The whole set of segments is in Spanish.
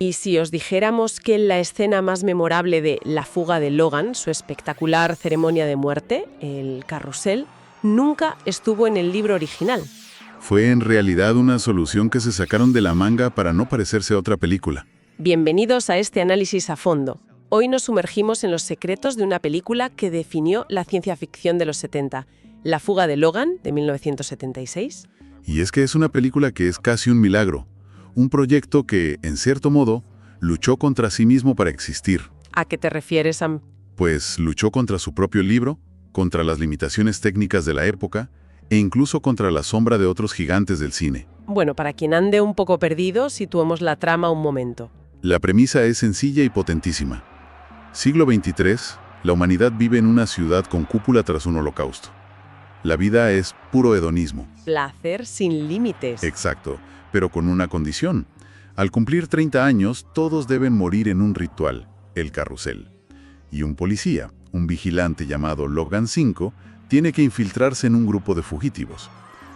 Y si os dijéramos que la escena más memorable de La fuga de Logan, su espectacular ceremonia de muerte, el carrusel, nunca estuvo en el libro original. Fue en realidad una solución que se sacaron de la manga para no parecerse a otra película. Bienvenidos a este análisis a fondo. Hoy nos sumergimos en los secretos de una película que definió la ciencia ficción de los 70, La fuga de Logan, de 1976. Y es que es una película que es casi un milagro. Un proyecto que, en cierto modo, luchó contra sí mismo para existir. ¿A qué te refieres, Sam? Pues luchó contra su propio libro, contra las limitaciones técnicas de la época e incluso contra la sombra de otros gigantes del cine. Bueno, para quien ande un poco perdido, situemos la trama un momento. La premisa es sencilla y potentísima. Siglo XXIII, la humanidad vive en una ciudad con cúpula tras un holocausto. La vida es puro hedonismo. Placer sin límites. Exacto, pero con una condición. Al cumplir 30 años, todos deben morir en un ritual, el carrusel. Y un policía, un vigilante llamado Logan 5, tiene que infiltrarse en un grupo de fugitivos.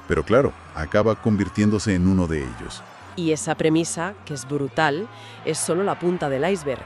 Pero claro, acaba convirtiéndose en uno de ellos. Y esa premisa, que es brutal, es solo la punta del iceberg.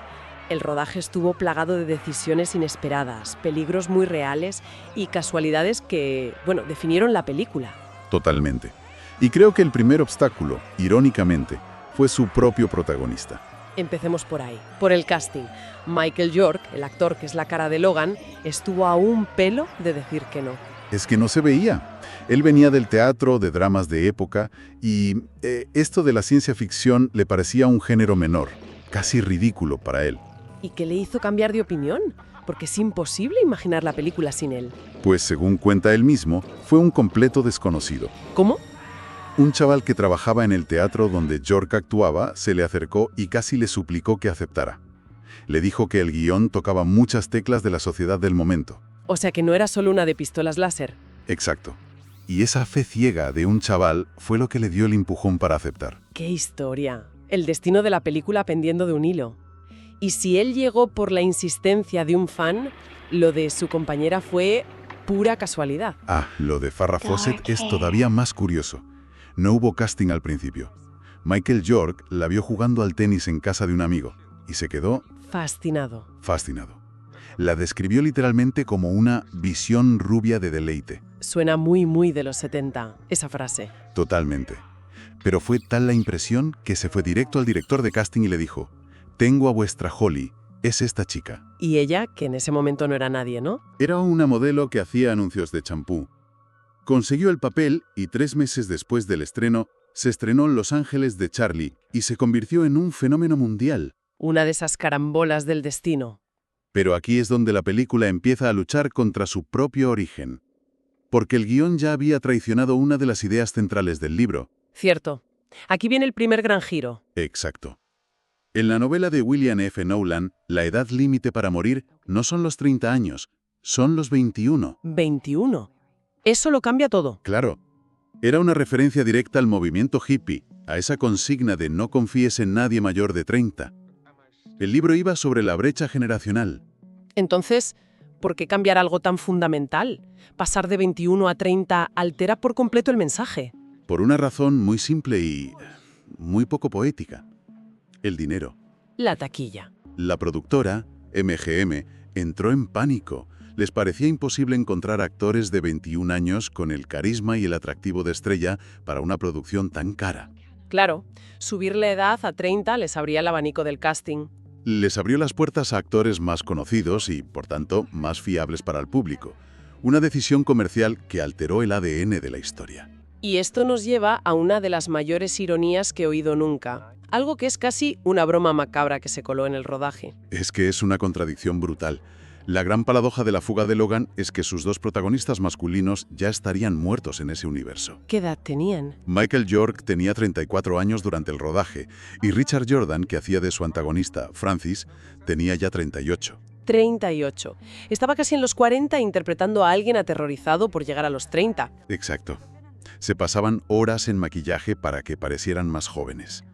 El rodaje estuvo plagado de decisiones inesperadas, peligros muy reales y casualidades que, definieron la película. Totalmente. Y creo que el primer obstáculo, irónicamente, fue su propio protagonista. Empecemos por ahí, por el casting. Michael York, el actor que es la cara de Logan, estuvo a un pelo de decir que no. Es que no se veía. Él venía del teatro, de dramas de época, y esto de la ciencia ficción le parecía un género menor, casi ridículo para él. ¿Y qué le hizo cambiar de opinión? Porque es imposible imaginar la película sin él. Pues según cuenta él mismo, fue un completo desconocido. ¿Cómo? Un chaval que trabajaba en el teatro donde York actuaba se le acercó y casi le suplicó que aceptara. Le dijo que el guión tocaba muchas teclas de la sociedad del momento. O sea que no era solo una de pistolas láser. Exacto. Y esa fe ciega de un chaval fue lo que le dio el empujón para aceptar. ¡Qué historia! El destino de la película pendiendo de un hilo. Y si él llegó por la insistencia de un fan, lo de su compañera fue pura casualidad. Ah, lo de Farrah Fawcett es todavía más curioso. No hubo casting al principio. Michael York la vio jugando al tenis en casa de un amigo y se quedó fascinado. La describió literalmente como una visión rubia de deleite. Suena muy de los 70, esa frase. Totalmente. Pero fue tal la impresión que se fue directo al director de casting y le dijo: «Tengo a vuestra Holly, es esta chica». Y ella, que en ese momento no era nadie, ¿no? Era una modelo que hacía anuncios de champú. Consiguió el papel y 3 meses después del estreno, se estrenó en Los Ángeles de Charlie y se convirtió en un fenómeno mundial. Una de esas carambolas del destino. Pero aquí es donde la película empieza a luchar contra su propio origen. Porque el guión ya había traicionado una de las ideas centrales del libro. Cierto. Aquí viene el primer gran giro. Exacto. En la novela de William F. Nolan, la edad límite para morir no son los 30 años, son los 21. 21. Eso lo cambia todo. Claro. Era una referencia directa al movimiento hippie, a esa consigna de no confíes en nadie mayor de 30. El libro iba sobre la brecha generacional. Entonces, ¿por qué cambiar algo tan fundamental? Pasar de 21 a 30 altera por completo el mensaje. Por una razón muy simple y muy poco poética. El dinero. La taquilla. La productora, MGM, entró en pánico. Les parecía imposible encontrar actores de 21 años con el carisma y el atractivo de estrella para una producción tan cara. Claro, subir la edad a 30 les abría el abanico del casting. Les abrió las puertas a actores más conocidos y, por tanto, más fiables para el público. Una decisión comercial que alteró el ADN de la historia. Y esto nos lleva a una de las mayores ironías que he oído nunca. Algo que es casi una broma macabra que se coló en el rodaje. Es que es una contradicción brutal. La gran paradoja de La fuga de Logan es que sus dos protagonistas masculinos ya estarían muertos en ese universo. ¿Qué edad tenían? Michael York tenía 34 años durante el rodaje y Richard Jordan, que hacía de su antagonista, Francis, tenía ya 38. 38. Estaba casi en los 40 interpretando a alguien aterrorizado por llegar a los 30. Exacto. Se pasaban horas en maquillaje para que parecieran más jóvenes.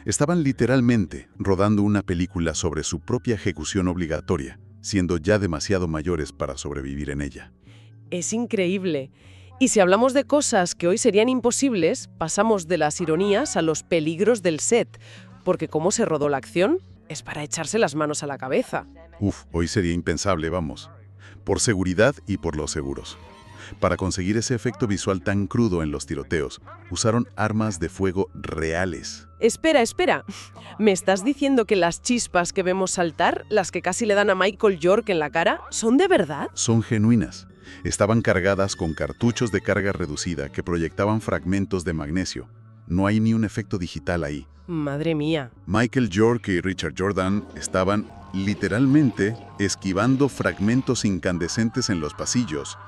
Estaban literalmente rodando una película sobre su propia ejecución obligatoria, siendo ya demasiado mayores para sobrevivir en ella. Es increíble. Y si hablamos de cosas que hoy serían imposibles, pasamos de las ironías a los peligros del set. porque cómo se rodó la acción es para echarse las manos a la cabeza. Uf, hoy sería impensable, vamos. Por seguridad y por los seguros. Para conseguir ese efecto visual tan crudo en los tiroteos, usaron armas de fuego reales. Espera. ¿Me estás diciendo que las chispas que vemos saltar, las que casi le dan a Michael York en la cara, son de verdad? Son genuinas. Estaban cargadas con cartuchos de carga reducida que proyectaban fragmentos de magnesio. No hay ni un efecto digital ahí. Madre mía. Michael York y Richard Jordan estaban literalmente esquivando fragmentos incandescentes en los pasillos.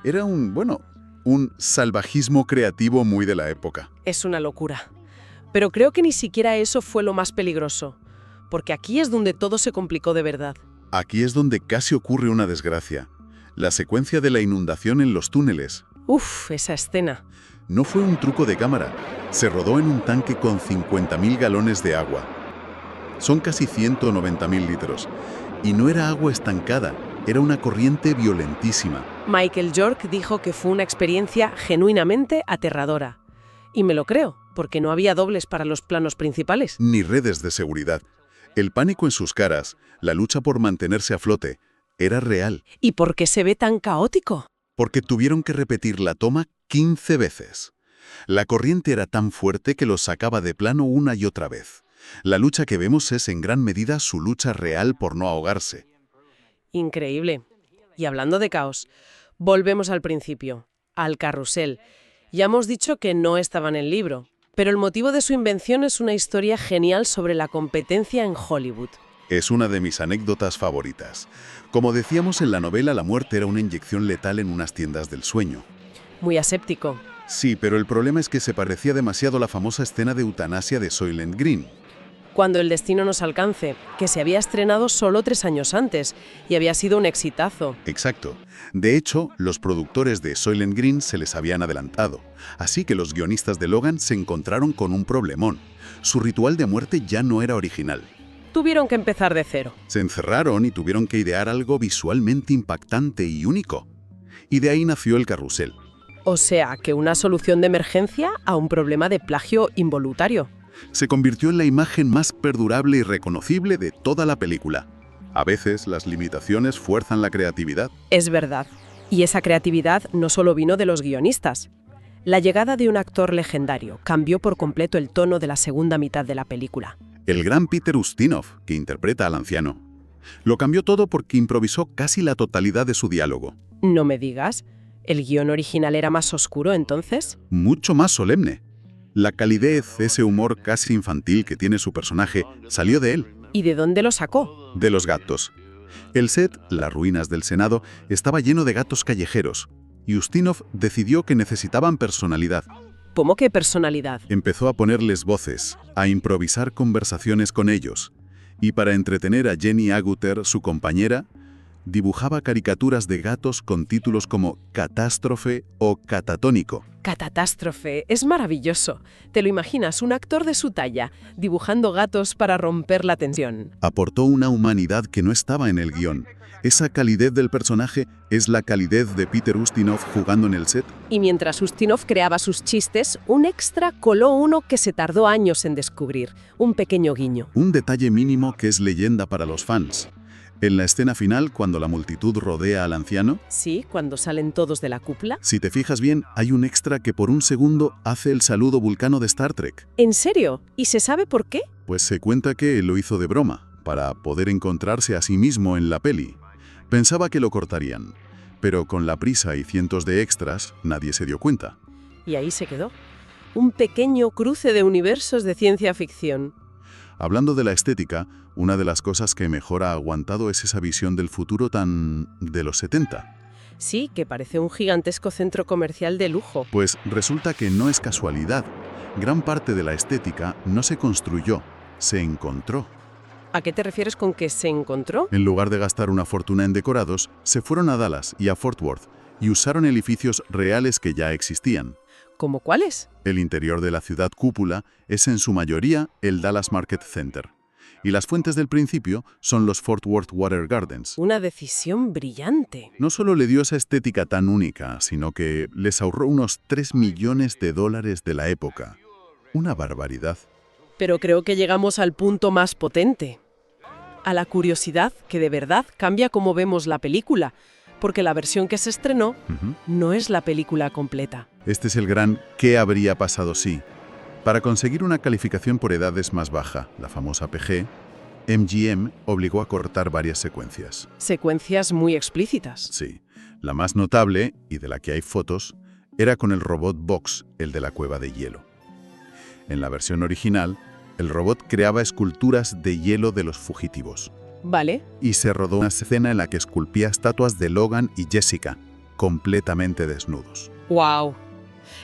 Era un salvajismo creativo muy de la época. Es una locura. Pero creo que ni siquiera eso fue lo más peligroso, porque aquí es donde todo se complicó de verdad. Aquí es donde casi ocurre una desgracia. La secuencia de la inundación en los túneles. Uf, esa escena. No fue un truco de cámara. Se rodó en un tanque con 50.000 galones de agua. Son casi 190.000 litros. Y no era agua estancada, era una corriente violentísima. Michael York dijo que fue una experiencia genuinamente aterradora. Y me lo creo, porque no había dobles para los planos principales. Ni redes de seguridad. El pánico en sus caras, la lucha por mantenerse a flote, era real. ¿Y por qué se ve tan caótico? Porque tuvieron que repetir la toma 15 veces. La corriente era tan fuerte que los sacaba de plano una y otra vez. La lucha que vemos es en gran medida su lucha real por no ahogarse. Increíble. Y hablando de caos, volvemos al principio, al carrusel. Ya hemos dicho que no estaba en el libro, pero el motivo de su invención es una historia genial sobre la competencia en Hollywood. Es una de mis anécdotas favoritas. Como decíamos en la novela, la muerte era una inyección letal en unas tiendas del sueño. Muy aséptico. Sí, pero el problema es que se parecía demasiado a la famosa escena de eutanasia de Soylent Green. Cuando el destino nos alcance, que se había estrenado solo 3 años antes y había sido un exitazo. Exacto. De hecho, los productores de Soylent Green se les habían adelantado. Así que los guionistas de Logan se encontraron con un problemón. Su ritual de muerte ya no era original. Tuvieron que empezar de cero. Se encerraron y tuvieron que idear algo visualmente impactante y único. Y de ahí nació el carrusel. O sea, que una solución de emergencia a un problema de plagio involuntario. Se convirtió en la imagen más perdurable y reconocible de toda la película. A veces las limitaciones fuerzan la creatividad. Es verdad. Y esa creatividad no solo vino de los guionistas. La llegada de un actor legendario cambió por completo el tono de la segunda mitad de la película. El gran Peter Ustinov, que interpreta al anciano. Lo cambió todo porque improvisó casi la totalidad de su diálogo. No me digas. ¿El guión original era más oscuro entonces? Mucho más solemne. La calidez, ese humor casi infantil que tiene su personaje, salió de él. ¿Y de dónde lo sacó? De los gatos. El set, las ruinas del Senado, estaba lleno de gatos callejeros. Y Ustinov decidió que necesitaban personalidad. ¿Cómo que personalidad? Empezó a ponerles voces, a improvisar conversaciones con ellos. Y para entretener a Jenny Agutter, su compañera, dibujaba caricaturas de gatos con títulos como Catástrofe o Catatónico. Catástrofe, es maravilloso. ¿Te lo imaginas? Un actor de su talla, dibujando gatos para romper la tensión. Aportó una humanidad que no estaba en el guión. Esa calidez del personaje es la calidez de Peter Ustinov jugando en el set. Y mientras Ustinov creaba sus chistes, un extra coló uno que se tardó años en descubrir, un pequeño guiño. Un detalle mínimo que es leyenda para los fans. En la escena final, cuando la multitud rodea al anciano, Sí, cuando salen todos de la cúpula. si te fijas bien, hay un extra que por un segundo hace el saludo vulcano de Star Trek. ¿En serio? ¿Y se sabe por qué? Pues se cuenta que lo hizo de broma, para poder encontrarse a sí mismo en la peli. Pensaba que lo cortarían, pero con la prisa y cientos de extras, nadie se dio cuenta. Y ahí se quedó. Un pequeño cruce de universos de ciencia ficción. Hablando de la estética, una de las cosas que mejor ha aguantado es esa visión del futuro tan de los 70. Sí, que parece un gigantesco centro comercial de lujo. Pues resulta que no es casualidad. Gran parte de la estética no se construyó, se encontró. ¿A qué te refieres con que se encontró? En lugar de gastar una fortuna en decorados, se fueron a Dallas y a Fort Worth y usaron edificios reales que ya existían. ¿Cómo cuáles? El interior de la ciudad cúpula es en su mayoría el Dallas Market Center. Y las fuentes del principio son los Fort Worth Water Gardens. Una decisión brillante. No solo le dio esa estética tan única, sino que les ahorró unos $3 millones de la época. Una barbaridad. Pero creo que llegamos al punto más potente, a la curiosidad que de verdad cambia cómo vemos la película, porque la versión que se estrenó no es la película completa. Este es el gran ¿qué habría pasado si? Para conseguir una calificación por edades más baja, la famosa PG, MGM obligó a cortar varias secuencias. Secuencias muy explícitas. Sí. La más notable, y de la que hay fotos, era con el robot Box, el de la cueva de hielo. En la versión original, el robot creaba esculturas de hielo de los fugitivos. Vale. Y se rodó una escena en la que esculpía estatuas de Logan y Jessica, completamente desnudos. ¡Wow!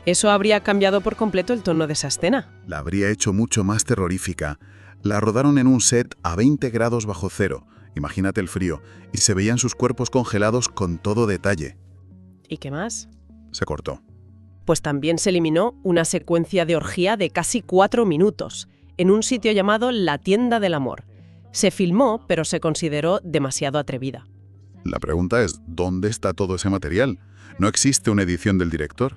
Eso habría cambiado por completo el tono de esa escena. La habría hecho mucho más terrorífica. La rodaron en un set a 20 grados bajo cero, imagínate el frío, y se veían sus cuerpos congelados con todo detalle. ¿Y qué más? Se cortó. Pues también se eliminó una secuencia de orgía de casi 4 minutos, en un sitio llamado La Tienda del Amor. Se filmó, pero se consideró demasiado atrevida. La pregunta es, ¿dónde está todo ese material? ¿No existe una edición del director?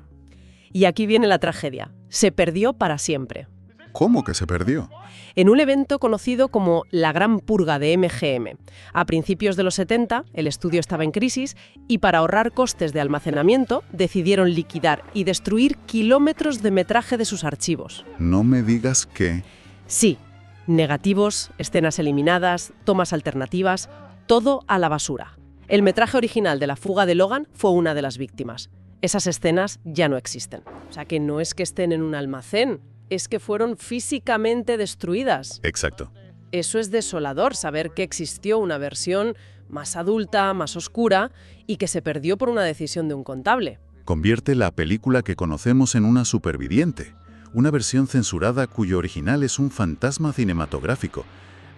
Y aquí viene la tragedia. Se perdió para siempre. ¿Cómo que se perdió? En un evento conocido como la Gran Purga de MGM. A principios de los 70, el estudio estaba en crisis y para ahorrar costes de almacenamiento decidieron liquidar y destruir kilómetros de metraje de sus archivos. No me digas que... Sí, negativos, escenas eliminadas, tomas alternativas, todo a la basura. El metraje original de La fuga de Logan fue una de las víctimas. Esas escenas ya no existen. O sea que no es que estén en un almacén, es que fueron físicamente destruidas. Exacto. Eso es desolador, saber que existió una versión más adulta, más oscura, y que se perdió por una decisión de un contable. Convierte la película que conocemos en una superviviente, una versión censurada cuyo original es un fantasma cinematográfico.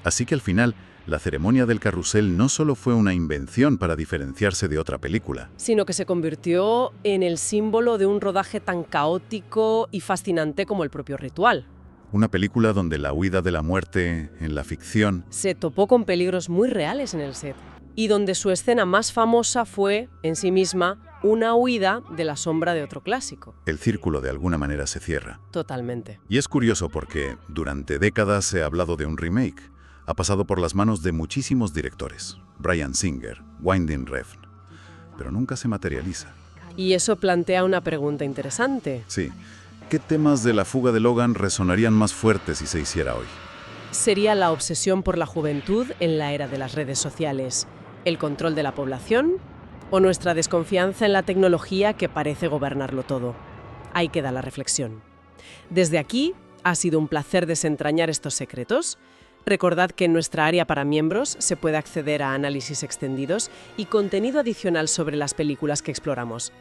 Así que al final, la ceremonia del carrusel no solo fue una invención para diferenciarse de otra película, Sino que se convirtió en el símbolo de un rodaje tan caótico y fascinante como el propio ritual. una película donde la huida de la muerte en la ficción... Se topó con peligros muy reales en el set, y donde su escena más famosa fue, en sí misma, una huida de la sombra de otro clásico. El círculo de alguna manera se cierra. Totalmente. Y es curioso porque durante décadas se ha hablado de un remake. Ha pasado por las manos de muchísimos directores. Bryan Singer, Winding Refn. Pero nunca se materializa. Y eso plantea una pregunta interesante. Sí. ¿Qué temas de La fuga de Logan resonarían más fuertes si se hiciera hoy? ¿Sería la obsesión por la juventud en la era de las redes sociales, el control de la población o nuestra desconfianza en la tecnología que parece gobernarlo todo? Ahí queda la reflexión. Desde aquí, ha sido un placer desentrañar estos secretos. Recordad que en nuestra área para miembros se puede acceder a análisis extendidos y contenido adicional sobre las películas que exploramos.